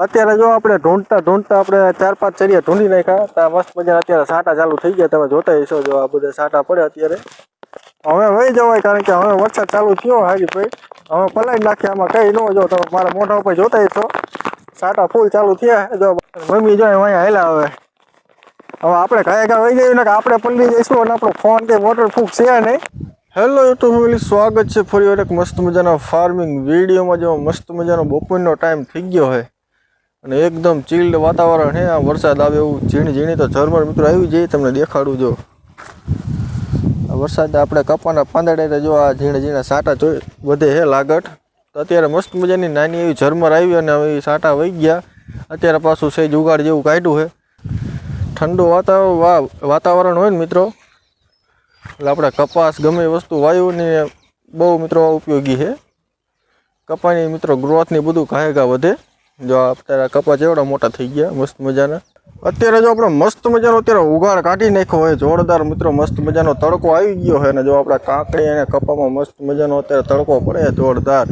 અત્યારે જો આપણે ઢૂંઢતા આપણે 4-5 ચરિયા ઢૂંઢી નાખ્યા તા મસ્ત મજા અત્યારે સાટા ચાલુ થઈ ગયા તમે જોતા હશો જો આ બધા સાટા પડે અત્યારે હવે વહી જવાય કારણ કે હવે વરસાદ ચાલુ થયો હાજી ભાઈ હવે પલાઈ નાખીએ આમાં કઈ ન જો તમે મારા મોઢા ઉપર જોતા હશો સાટા ફૂલ ચાલુ થયા જો મમ્મી જો અહીંયા હેલા હવે આપણે કયા વહી જઈએ ને કે આપણે પલળી જઈશું અને આપણો ફોન કે વોટરપ્રૂફ છે નહીં હેલો યુટ્યુબ ફેમિલી સ્વાગત છે ફરી એક મસ્ત મજાના ફાર્મિંગ વિડીયોમાં જો મસ્ત મજાનો બપોરનો ટાઈમ થઈ ગયો છે અને એકદમ ચીલ્ડ વાતાવરણ છે આ વરસાદ આવે એવું ઝીણી તો ઝરમર મિત્રો આવી જાય તમને દેખાડું જો આ વરસાદ આપણે કપાના પાંદડા જો આ ઝીણા સાટા વધે છે લાગટ તો અત્યારે મસ્ત મજાની નાની એવી ઝરમર આવી અને હવે સાટા વહી ગયા અત્યારે પાછું સેજ ઉગાડ જેવું કાઢ્યું છે ઠંડુ વાતાવરણ હોય ને મિત્રો એટલે આપણે કપાસ ગમે વસ્તુ વાયુની બહુ મિત્રો ઉપયોગી છે કપાની મિત્રો ગ્રોથની બધું ઘાયગા વધે જો અત્યારે કપા જેવડા મોટા થઈ ગયા મસ્ત મજાના અત્યારે જો આપણે મસ્ત મજાનો અત્યારે ઉગાડ કાઢી નાખ્યો હોય જોરદાર મિત્રો મસ્ત મજાનો તડકો આવી ગયો છે અને જો આપણે કાંકડી અને કપામાં મસ્ત મજાનો અત્યારે તડકો પડે જોરદાર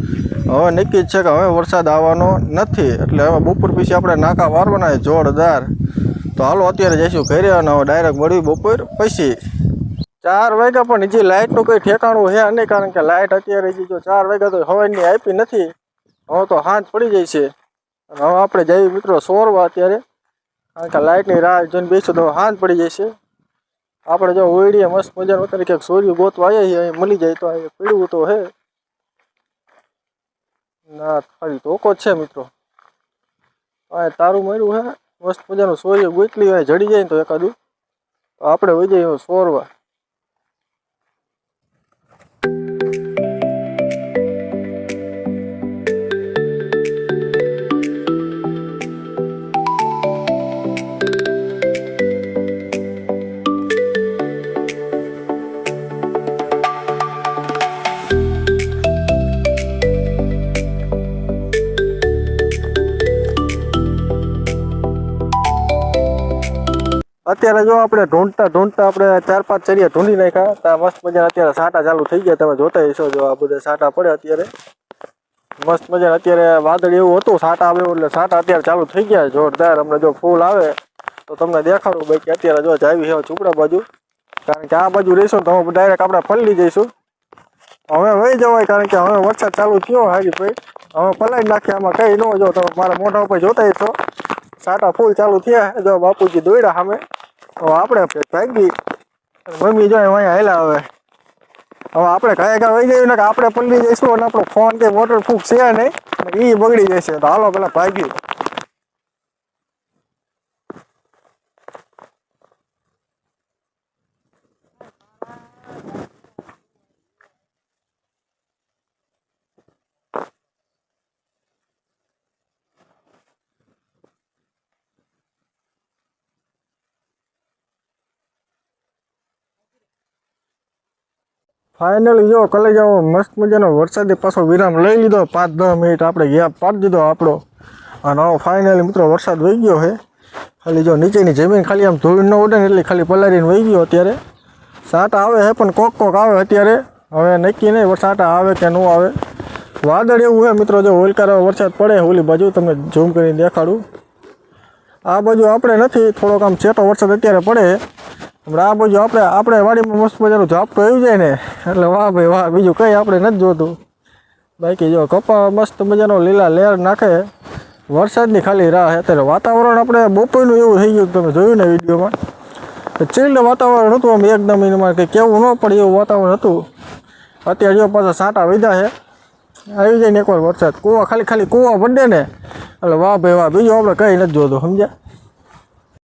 હવે નક્કી જ છે કે હવે વરસાદ આવવાનો નથી એટલે હવે બપોર પછી આપણે નાકા વારવાના જોરદાર તો હાલો અત્યારે જઈશું ઘરે અને હવે ડાયરેક્ટ મળ્યું બપોર પછી 4 વાગ્યા પણ હજી લાઇટનું કંઈ ઠેકાણું છે નહીં કારણ કે લાઇટ અત્યારે હજી જો 4 વાગ્યા તો હવાની આપી નથી હવે તો સાંજ પડી જાય છે અને હવે આપણે જઈએ મિત્રો સોરવા અત્યારે કારણ કે લાઇટની રાહ જોઈને બેસીશું તો સાંજ પડી જાય છે આપણે જો ઓઈડીએ મસ્ત મજાનું અત્યારે ક્યાંક સોર્યું ગોતવા આવ્યા છીએ અહીં મળી જાય તો અહીં પીડવું તો હે ના ખાલી ધોકો જ છે મિત્રો આ તારું મળ્યું હે મસ્ત મજાનું સોર્યું ગોતલી હોય જડી જાય ને તો એકાદું તો આપણે વહી જઈએ સોરવા અત્યારે જો આપણે ઢૂંઢતા આપણે 4-5 ચરિયા ઢૂંઢી નાખ્યા તા મસ્ત મજા અત્યારે સાટા ચાલુ થઈ ગયા તમે જોતા હશો જો આ બધા સાટા પડે અત્યારે મસ્ત મજા અત્યારે વાદળ એવું હતું સાટા આવે એટલે સાટા અત્યારે ચાલુ થઈ ગયા જોરદાર હમણાં જો ફૂલ આવે તો તમને દેખાડું ભાઈ કે અત્યારે જો જાવી છે ચૂપડા બાજુ કારણ કે આ બાજુ રહીશું તો ડાયરેક્ટ આપણે પલળી જઈશું હવે વહી જવાય કારણ કે હવે વરસાદ ચાલુ થયો હાજી ભાઈ હવે પલાઈ નાખીએ આમાં કઈ ન જો તમે મારા મોઢા ઉપર જોતા હશો સાટા ફૂલ ચાલુ થયા જો બાપુજી દોડ્યા સામે તો આપણે ભાગી મમ્મી જો અહીંયા હેલા હવે આપણે કયા વહી જઈએ ને કે આપણે પલળી જઈશું અને આપણો ફોન કે વોટરપ્રૂફ છે નહીં એ બગડી જશે તો હાલો પેલા ભાગી ફાઇનલી જો કલે જાઓ મસ્ત મજાનો વરસાદી પાછો વિરામ લઈ લીધો 5-10 મિનિટ આપણે ગેપ પાડી દીધો આપણો અને હવે ફાઇનલી મિત્રો વરસાદ વહી ગયો છે ખાલી જો નીચેની જમીન ખાલી આમ ધૂળ ન ઉડે ને એટલે ખાલી પલાળીને વહી ગયો અત્યારે સાટા આવે છે પણ કોક આવે અત્યારે હવે નક્કી નહીં સાટા આવે કે ન આવે વાદળ એવું છે મિત્રો જો ઓલકારો વરસાદ પડે ઓલી બાજુ તમને ઝૂમ કરીને દેખાડું આ બાજુ આપણે નથી થોડોક આમ છેટો વરસાદ અત્યારે પડે હમણાં આ બાજુ આપણે વાડીમાં મસ્ત મજાનું ઝાપટું આવી જાય ને એટલે વાહ ભાઈ વાહ બીજું કંઈ આપણે નથી જોતું બાકી જો કપા મસ્ત મજાનો લીલા લહેર નાખે વરસાદની ખાલી રાહ અત્યારે વાતાવરણ આપણે બપોરનું એવું થઈ ગયું તમે જોયું ને વિડીયોમાં ચીલ્ડ વાતાવરણ હતું આમ એકદમ એમાં કંઈ કેવું ન પડે એવું વાતાવરણ હતું અત્યારે જો પાછા સાટા વધ્યા છે આવી જાય ને એકવાર વરસાદ કૂવા ખાલી કૂવા પડે ને એટલે વાહ ભાઈ વાહ બીજું આપણે કંઈ નથી જોતું સમજ્યા